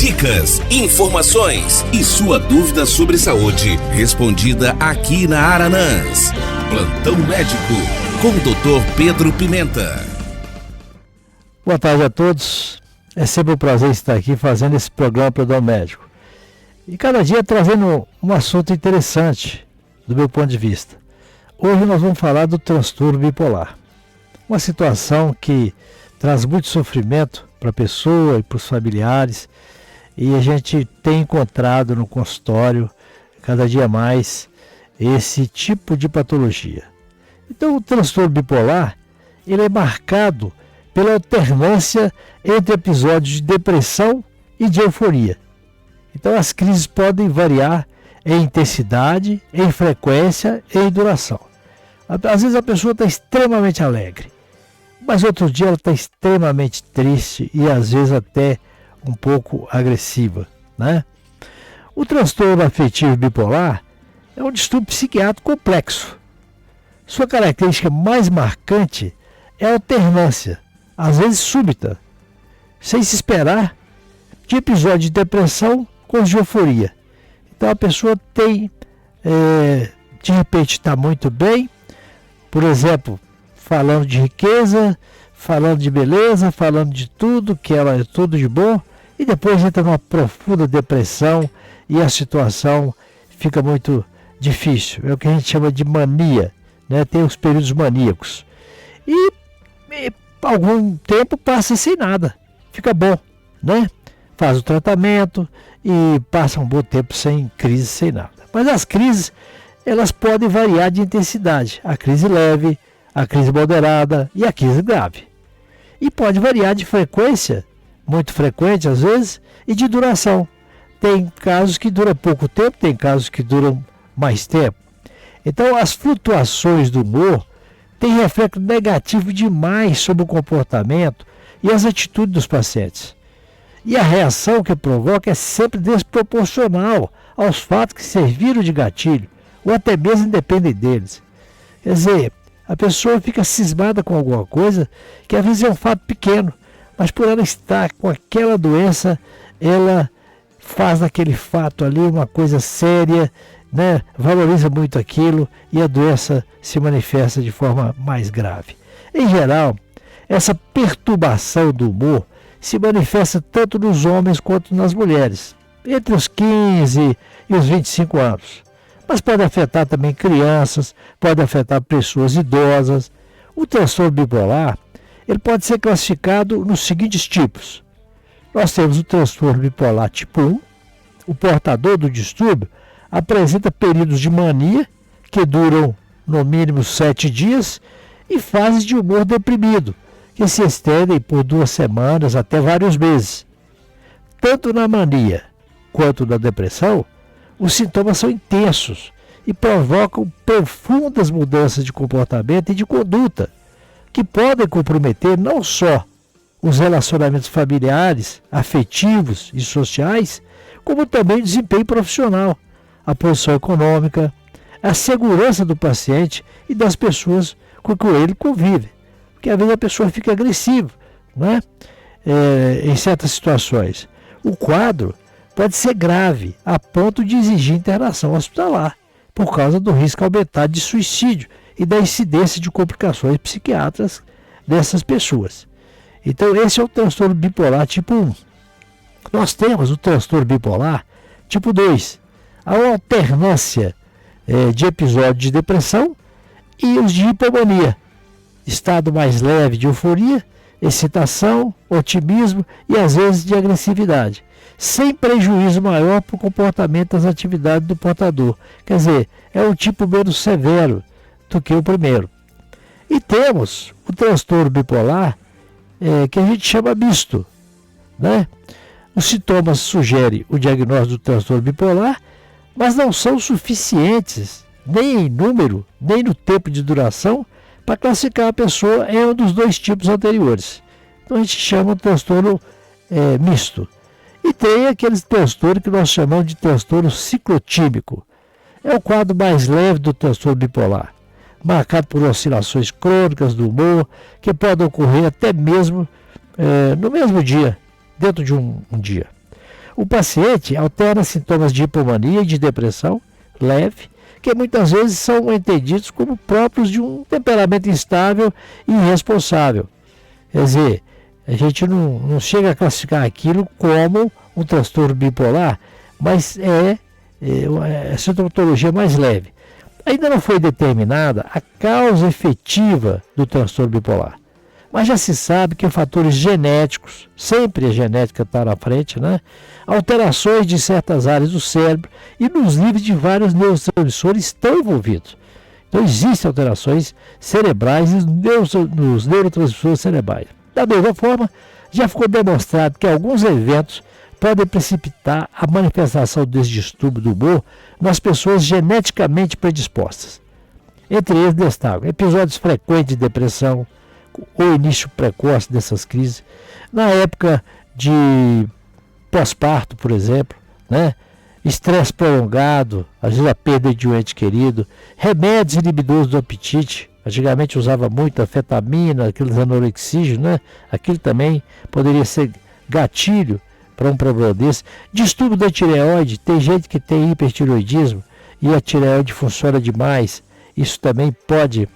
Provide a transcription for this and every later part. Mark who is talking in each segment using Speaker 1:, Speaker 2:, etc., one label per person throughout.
Speaker 1: Dicas, informações e sua dúvida sobre saúde respondida aqui na Aranãs. Plantão Médico com o Dr. Pedro Pimenta.
Speaker 2: Boa tarde a todos. É sempre um prazer estar aqui fazendo esse programa Plantão Médico. E cada dia trazendo um assunto interessante do meu ponto de vista. Hoje nós vamos falar do transtorno bipolar. Uma situação que traz muito sofrimento para a pessoa e para os familiares. E a gente tem encontrado no consultório, cada dia mais, esse tipo de patologia. Então o transtorno bipolar, ele é marcado pela alternância entre episódios de depressão e de euforia. Então as crises podem variar em intensidade, em frequência e em duração. Às vezes a pessoa está extremamente alegre, mas outro dia ela está extremamente triste e às vezes até um pouco agressiva, né? O transtorno afetivo bipolar é um distúrbio psiquiátrico complexo. Sua característica mais marcante é a alternância, às vezes súbita, sem se esperar, de episódio de depressão com os de euforia. Então a pessoa tem, de repente está muito bem, por exemplo, falando de riqueza, falando de beleza, falando de tudo, que ela é tudo de bom, e depois entra numa profunda depressão e a situação fica muito difícil. É o que a gente chama de mania, né? Tem os períodos maníacos. E algum tempo passa sem nada, fica bom, né? Faz o tratamento e passa um bom tempo sem crise, sem nada. Mas as crises, elas podem variar de intensidade. A crise leve, a crise moderada e a crise grave. E pode variar de frequência, muito frequente às vezes, e de duração. Tem casos que duram pouco tempo, tem casos que duram mais tempo. Então as flutuações do humor têm reflexo negativo demais sobre o comportamento e as atitudes dos pacientes. E a reação que provoca é sempre desproporcional aos fatos que serviram de gatilho, ou até mesmo independem deles. Quer dizer, a pessoa fica cismada com alguma coisa que às vezes é um fato pequeno, mas por ela estar com aquela doença, ela faz daquele fato ali uma coisa séria, né? Valoriza muito aquilo e a doença se manifesta de forma mais grave. Em geral, essa perturbação do humor se manifesta tanto nos homens quanto nas mulheres, entre os 15 e os 25 anos. Mas pode afetar também crianças, pode afetar pessoas idosas. O transtorno bipolar, ele pode ser classificado nos seguintes tipos. Nós temos o transtorno bipolar tipo 1. O portador do distúrbio apresenta períodos de mania, que duram no mínimo 7 dias, e fases de humor deprimido, que se estendem por 2 semanas até vários meses. Tanto na mania quanto na depressão, os sintomas são intensos e provocam profundas mudanças de comportamento e de conduta, que podem comprometer não só os relacionamentos familiares, afetivos e sociais, como também o desempenho profissional, a posição econômica, a segurança do paciente e das pessoas com que ele convive. Porque às vezes a pessoa fica agressiva, né? Em certas situações. O quadro pode ser grave, a ponto de exigir internação hospitalar, por causa do risco aumentado de suicídio e da incidência de complicações psiquiátricas dessas pessoas. Então esse é o transtorno bipolar tipo 1. Nós temos o transtorno bipolar tipo 2. Há uma alternância de episódios de depressão e os de hipomania. Estado mais leve de euforia, excitação, otimismo e às vezes de agressividade, sem prejuízo maior para o comportamento das atividades do portador. Quer dizer, é um tipo menos severo do que o primeiro. E temos o transtorno bipolar, que a gente chama misto, né? Os sintomas sugerem o diagnóstico do transtorno bipolar, mas não são suficientes, nem em número, nem no tempo de duração, para classificar a pessoa em um dos 2 tipos anteriores. Então a gente chama o transtorno misto. E tem aqueles transtornos que nós chamamos de transtorno ciclotímico. É o quadro mais leve do transtorno bipolar, marcado por oscilações crônicas do humor, que podem ocorrer até mesmo no mesmo dia, dentro de um dia. O paciente alterna sintomas de hipomania e de depressão leve, que muitas vezes são entendidos como próprios de um temperamento instável e irresponsável. Quer dizer, a gente não chega a classificar aquilo como um transtorno bipolar, mas é a sintomatologia mais leve. Ainda não foi determinada a causa efetiva do transtorno bipolar, mas já se sabe que fatores genéticos, sempre a genética está na frente, né? Alterações de certas áreas do cérebro e nos níveis de vários neurotransmissores estão envolvidos. Então existem alterações cerebrais nos neurotransmissores cerebrais. Da mesma forma, já ficou demonstrado que alguns eventos podem precipitar a manifestação desse distúrbio do humor nas pessoas geneticamente predispostas. Entre eles destacam episódios frequentes de depressão ou início precoce dessas crises, na época de pós-parto, por exemplo, né? Estresse prolongado, às vezes a perda de um ente querido, remédios inibidores do apetite. Antigamente usava muito anfetamina, aqueles anorexígenos, né? Aquilo também poderia ser gatilho para um problema desse. Distúrbio da tireoide, tem gente que tem hipertireoidismo e a tireoide funciona demais. Isso também pode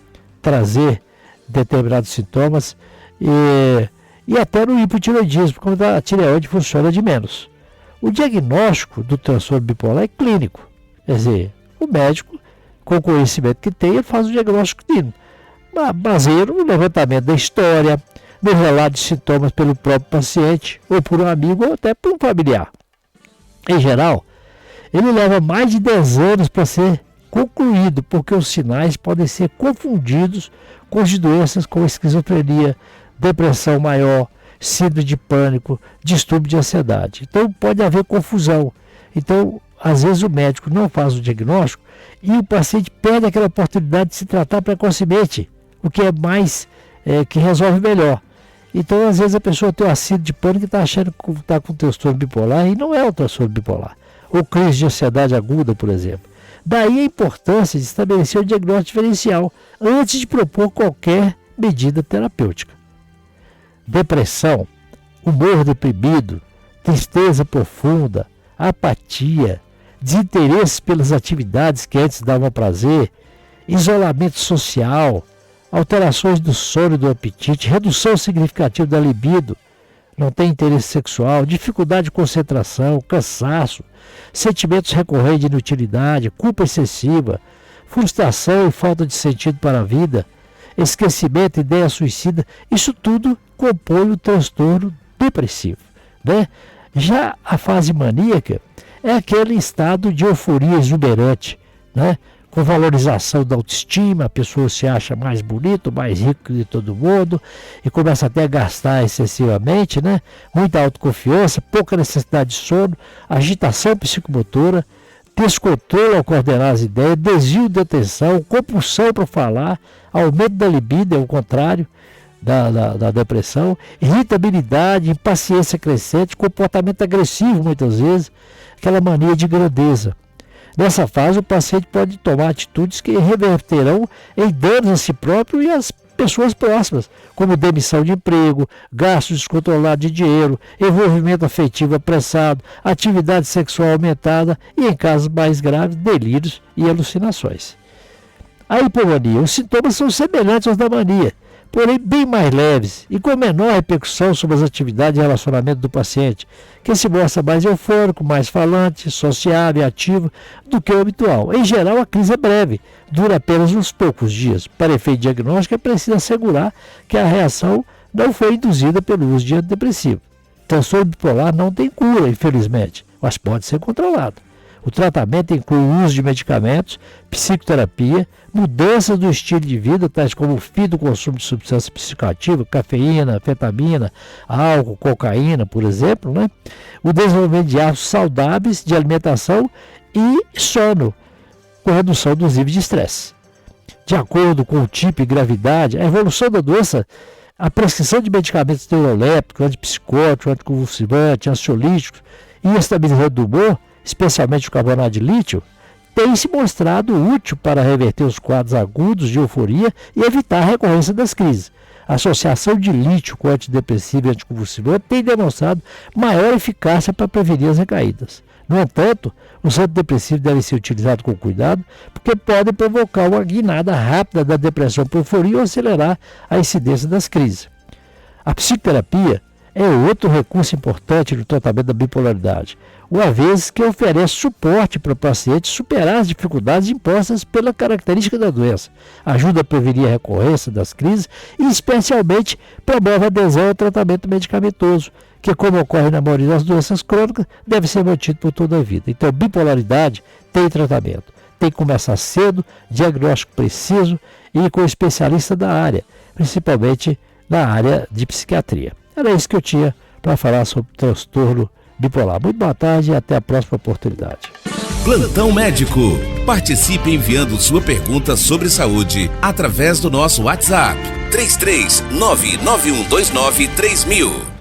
Speaker 2: trazer determinados sintomas e até no hipotireoidismo, quando a tireoide funciona de menos. O diagnóstico do transtorno bipolar é clínico, quer dizer, o médico, com o conhecimento que tem, ele faz o diagnóstico clínico, baseado no levantamento da história, no relato de sintomas pelo próprio paciente, ou por um amigo, ou até por um familiar. Em geral, ele leva mais de 10 anos para ser concluído, porque os sinais podem ser confundidos com as doenças como esquizofrenia, depressão maior, síndrome de pânico, distúrbio de ansiedade. Então pode haver confusão. Então, às vezes o médico não faz o diagnóstico e o paciente perde aquela oportunidade de se tratar precocemente, o que é mais, que resolve melhor. Então, às vezes a pessoa tem uma síndrome de pânico e está achando que está com transtorno bipolar e não é um transtorno bipolar. Ou crise de ansiedade aguda, por exemplo. Daí a importância de estabelecer o diagnóstico diferencial antes de propor qualquer medida terapêutica. Depressão, humor deprimido, tristeza profunda, apatia, desinteresse pelas atividades que antes davam prazer, isolamento social, alterações do sono e do apetite, redução significativa da libido, não tem interesse sexual, dificuldade de concentração, cansaço, sentimentos recorrentes de inutilidade, culpa excessiva, frustração e falta de sentido para a vida, esquecimento, ideia suicida, isso tudo compõe o transtorno depressivo, né? Já a fase maníaca é aquele estado de euforia exuberante, né? Com valorização da autoestima, a pessoa se acha mais bonito, mais rico que todo mundo e começa até a gastar excessivamente, né? Muita autoconfiança, pouca necessidade de sono, agitação psicomotora, descontrole ao coordenar as ideias, desvio de atenção, compulsão para falar, aumento da libido, é o contrário da depressão, irritabilidade, impaciência crescente, comportamento agressivo muitas vezes, aquela mania de grandeza. Nessa fase, o paciente pode tomar atitudes que reverterão em danos a si próprio e às pessoas próximas, como demissão de emprego, gasto descontrolado de dinheiro, envolvimento afetivo apressado, atividade sexual aumentada e, em casos mais graves, delírios e alucinações. A hipomania. Os sintomas são semelhantes aos da mania, porém bem mais leves e com menor repercussão sobre as atividades e relacionamento do paciente, que se mostra mais eufórico, mais falante, sociável e ativo do que o habitual. Em geral, a crise é breve, dura apenas uns poucos dias. Para efeito diagnóstico, é preciso assegurar que a reação não foi induzida pelo uso de antidepressivo. Transtorno bipolar não tem cura, infelizmente, mas pode ser controlado. O tratamento inclui o uso de medicamentos, psicoterapia, mudanças do estilo de vida, tais como o fim do consumo de substância psicoativa, cafeína, anfetamina, álcool, cocaína, por exemplo, né? O desenvolvimento de hábitos saudáveis de alimentação e sono, com redução dos níveis de estresse. De acordo com o tipo e gravidade, a evolução da doença, a prescrição de medicamentos neurolépticos, antipsicóticos, anticonvulsivantes, ansiolíticos e estabilizador do humor, especialmente o carbonato de lítio, tem se mostrado útil para reverter os quadros agudos de euforia e evitar a recorrência das crises. A associação de lítio com antidepressivo e anticonvulsivante tem demonstrado maior eficácia para prevenir as recaídas. No entanto, os antidepressivos devem ser utilizados com cuidado, porque podem provocar uma guinada rápida da depressão por euforia ou acelerar a incidência das crises. A psicoterapia é outro recurso importante no tratamento da bipolaridade, uma vez que oferece suporte para o paciente superar as dificuldades impostas pela característica da doença, ajuda a prevenir a recorrência das crises e, especialmente, promove a adesão ao tratamento medicamentoso, que, como ocorre na maioria das doenças crônicas, deve ser mantido por toda a vida. Então, bipolaridade tem tratamento, tem que começar cedo, diagnóstico preciso e com especialista da área, principalmente na área de psiquiatria. Era isso que eu tinha para falar sobre transtorno bipolar. Muito boa tarde e até a próxima oportunidade.
Speaker 1: Plantão Médico. Participe enviando sua pergunta sobre saúde através do nosso WhatsApp 33991293000.